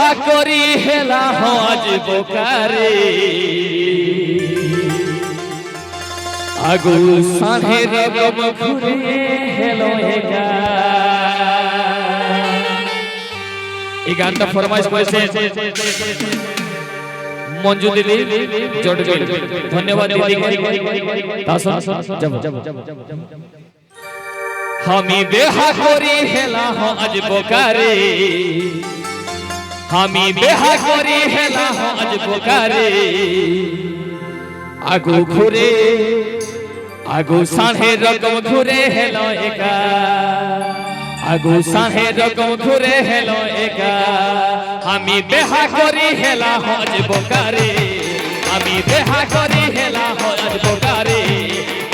বেহা করি হেলা আজ বোকারে আগু সাধে রকম ঘুরে হেলো একা। এই গানটা ফরমাইশ করেছে মঞ্জু দিদি জড়জড়। ধন্যবাদ আমি বেহা করি হেলা আজ বোকারে আমি বেহা করি হেলা আজ বোকারে আগু ঘুরে আগু সাধে রকম ঘুরে হেলো একা আগু সাধে রকম ঘুরে হেলো একা। আমি বেহা করি হেলা আজ বোকারে আমি বেহা করি হেলা আজ বোকারে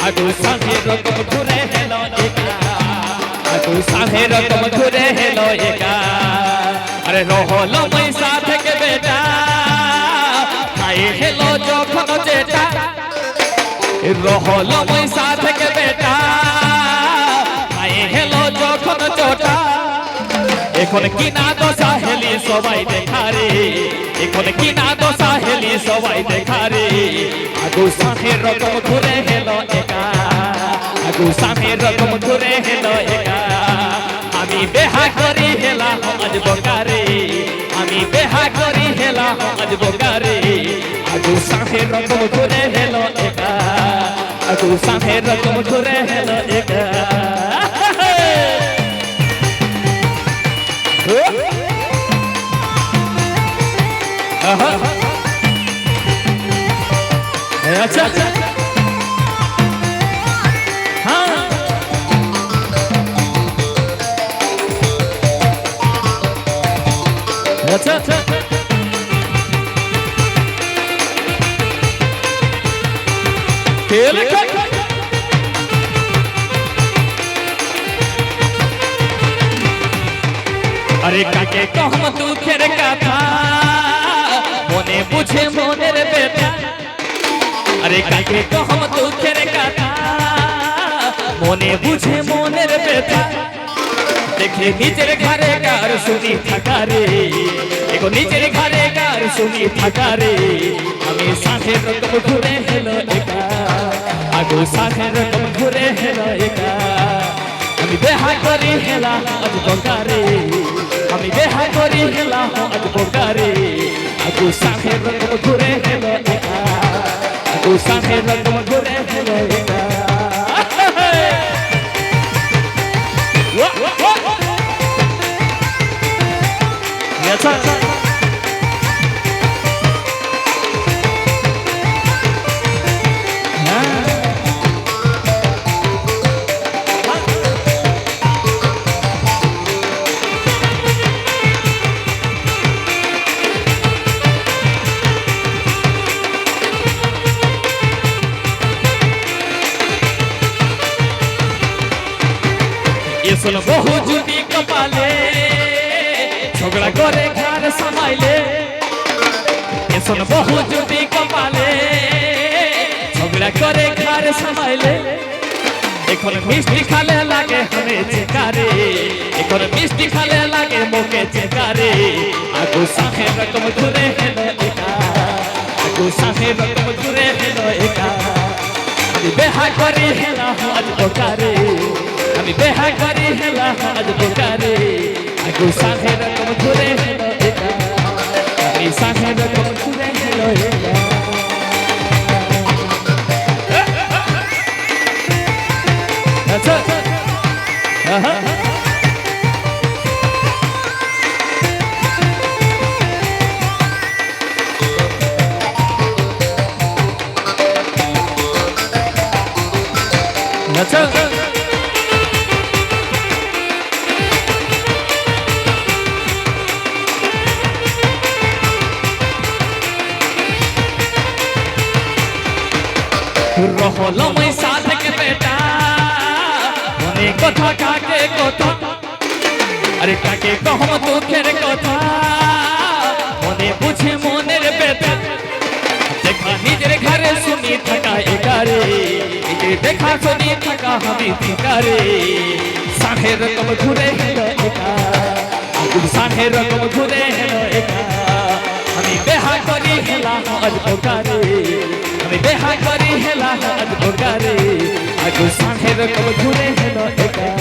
আগু সাধে রকম ঘুরে হেলো একা আগু সাধে রকম ঘুরে হেলো একা। আরে রহলো মই সাথে কে বেটা খাই হেলো যখন যেটা রহলো মই সাথে কে বেটা খাই হেলো যখন চোটা। এখন কি না দশা হেলি সবাই দেখারে এখন কি না দশা হেলি সবাই দেখারে আগু সাথে রকম ঘুরে হেলো একা আগু সাথে রকম ঘুরে হেলো একা। আমি বেহা করি হেলা আজ বোকারে আমি বেহা করি হেলা আজ বোকারে আগু সাথে রকম ঘুরে হেলো একা আগু সাথে রকম ঘুরে হেলো একা। अच्छा हाँ अच्छा खेल अरे काके कहम तू खेर कथा मोने बुझे मोने रे बेटा अरे काके कहम तू खेर कथा मोने बुझे मोने रे बेटा। देखे निजेर घरे गार सुनी थाका रे एगो निजेर घरे गार सुनी थाका रे আমি সাথে রকম ঘুরে হেলো একা আগু সাথে রকম ঘুরে হেলো একা। আমি বেহা করি হেলা আজ বোকারে আমি বেহা করি হেলা আজ বোকারে আগু সাথে রকম ঘুরে হেলো একা আগু সাথে রকম ঘুরে হেলো একা। अच्छा ये सुन बहु जुटी कपाले झगड़ा करे घर समाइले ये सुन बहु जुटी कपाले झगड़ा करे घर समाइले। এখন মিষ্টি খালে লাগে হরে চেকারে এখন মিষ্টি খালে লাগে মুখে চেকারে আগু সাথে রকম ঘুরে হেলো একা আগু সাথে রকম ঘুরে হেলো একা। আমি বেহা করি হেলা আজ বোকারে আমি বেহা করি হেলা আজ বোকারে আগু সাথে রকম ঘুরে হেলো একা আমি সাথে রকম ঘুরে হেলো একা। अच्छा अच्छा রহলো মই সাথে কে বেটা মনে কথা কাকে কথা আরে কাকে কহম দুঃখের কথা মনে বুঝে মনের বেটা। দেখা নিজের ঘরে শুনি থাকা একারে নিজে দেখা শুনি থাকা আমি ঠিকারে সাথে রকম ঘুরে হেলো একা আগু সাথে রকম ঘুরে হেলো একা। আজ বোকারে আমি দেখা করি হেলা আজ বোকারে আজ সাহের কব ঘুরে হেলো একা